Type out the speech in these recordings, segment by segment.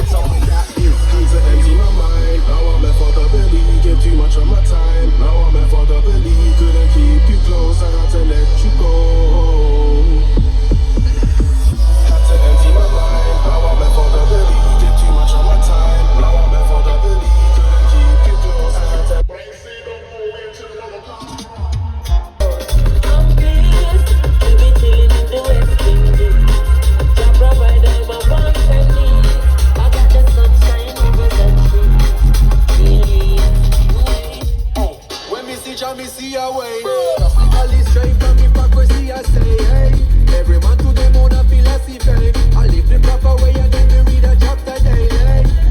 Tell me that you need to empty my mind. Now I'm left for the belly, give too much of my time. Now I'm left for the belly, couldn't keep you close, I had to let you go. Had to empty my mind. Now I'm left for the belly, give too much of my time. Now I'm left for the belly, couldn't keep you close, I had to. Me see a way. All this straight from hypocrisy, I say, hey. Every man to them own a philosophy. I live the proper way and then me read a chapter daily.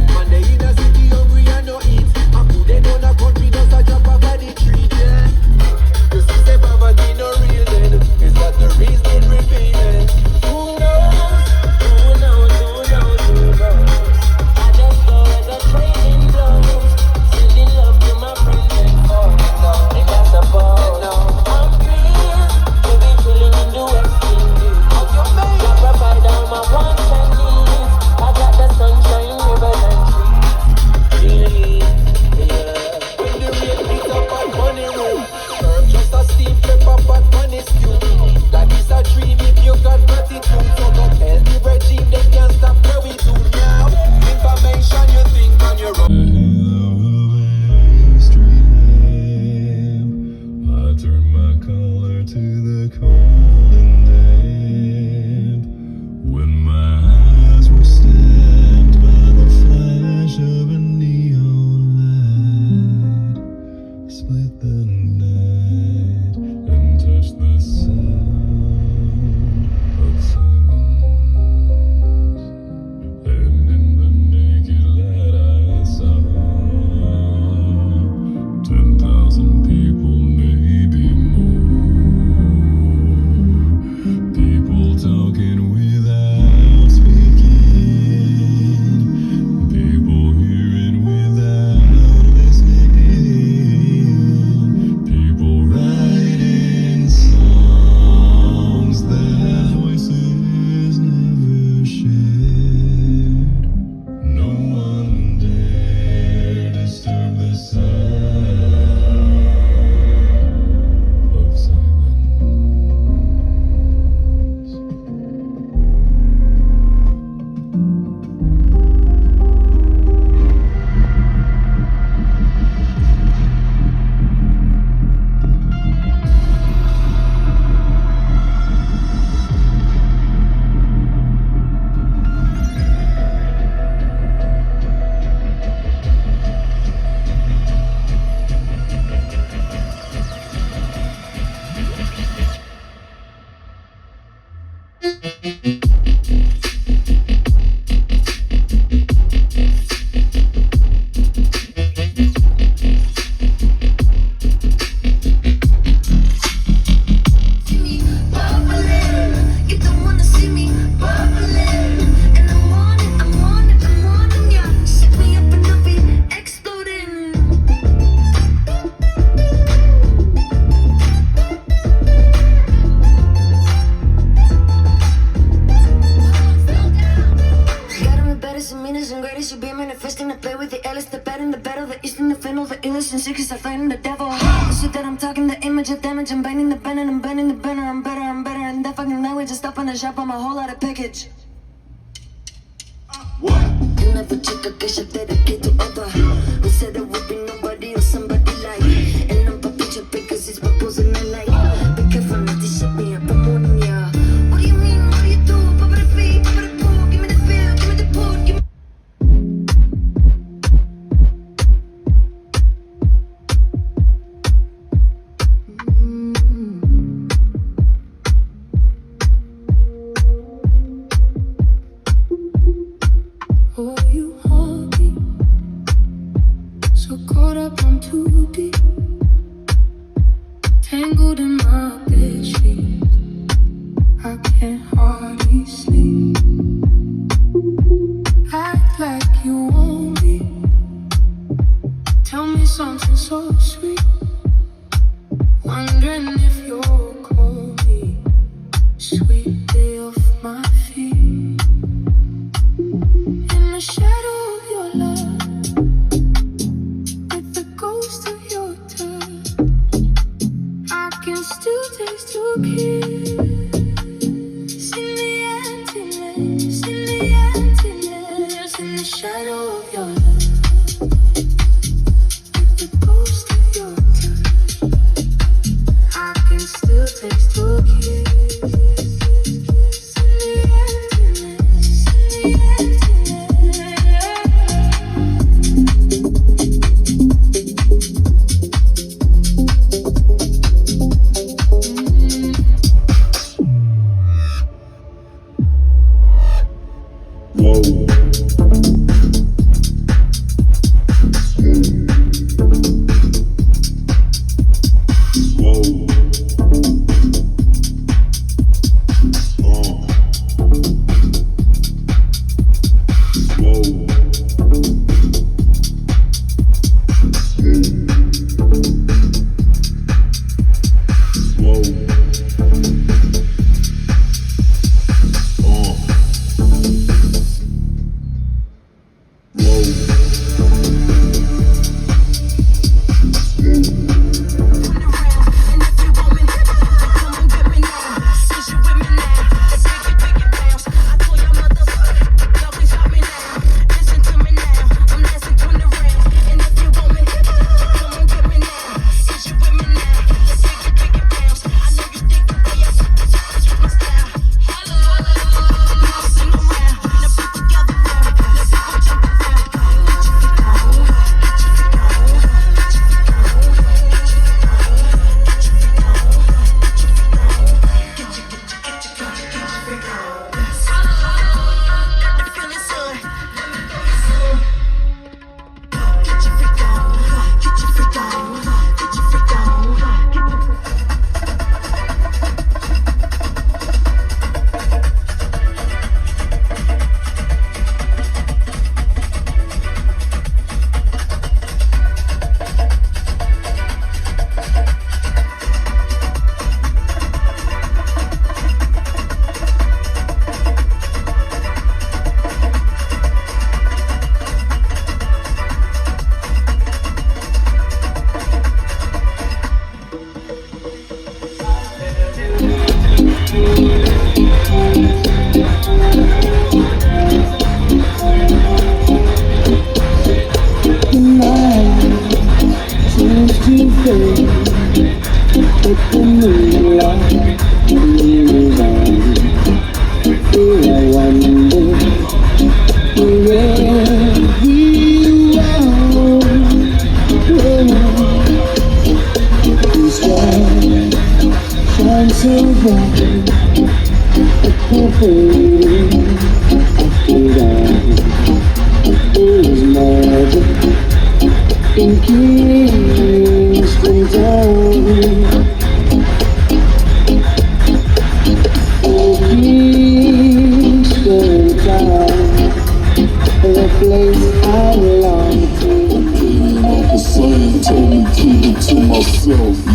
Man, they in a city hungry and no eat. And who they know a country does a drop off of the tree, yeah. You see, say poverty no real then. Is that the reason remaining? Who knows? Who knows? Who knows? Who knows? I just go as a trading blows. Sending love to my friends and foes. I'm free, we be chilling in the West Indies. I provide all my wants and needs. I got the sunshine, rivers and trees. Really, yeah. When the rain beats up on money room, serve just a steam pepper pot money stew. That is a dream if you got gratitude. So don't tell the regime they can't stop where we do now. Information you think on your own. Turn my collar to the cold and damp. When my eyes were stabbed by the flash of a neon light, split the night and touched the sound of silence. And in the naked light I saw 10,000 people, maybe more. People talking without speaking. People hearing without listening. People writing songs that voices never shared. No one dare disturb the sound of silence. I find the devil. The shit that I'm talking, the image of damage. I'm banging the pen and I'm bending the banner. I'm better. And that fucking language is stop on the shop. I'm a whole lot of package. What? You never check a cash up dedicate to other. Who said there would be nobody or somebody like. And I'm a picture because it's proposing a light. Be careful not to shut me up. I'm warning ya. What do you mean? What do you do? Pop it a beat, pop it a pool. Give me the bill, give me the pool, give me. Oh, you hold me so caught up on too deep, tangled in my bedsheets. I can't hardly sleep. Act like you want me. Tell me something so sweet. Wondering if you'll call me. Sweet day off my feet. In the shadow love with the ghost of your touch. I can still taste your kiss in the emptiness, in the emptiness, in the shadow of your love. With the ghost of your touch, I can still taste your kiss.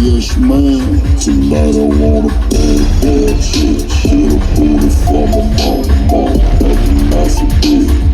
Yes, man. Tonight I wanna bad shit. Should've pulled it from my mom. Have a nice day.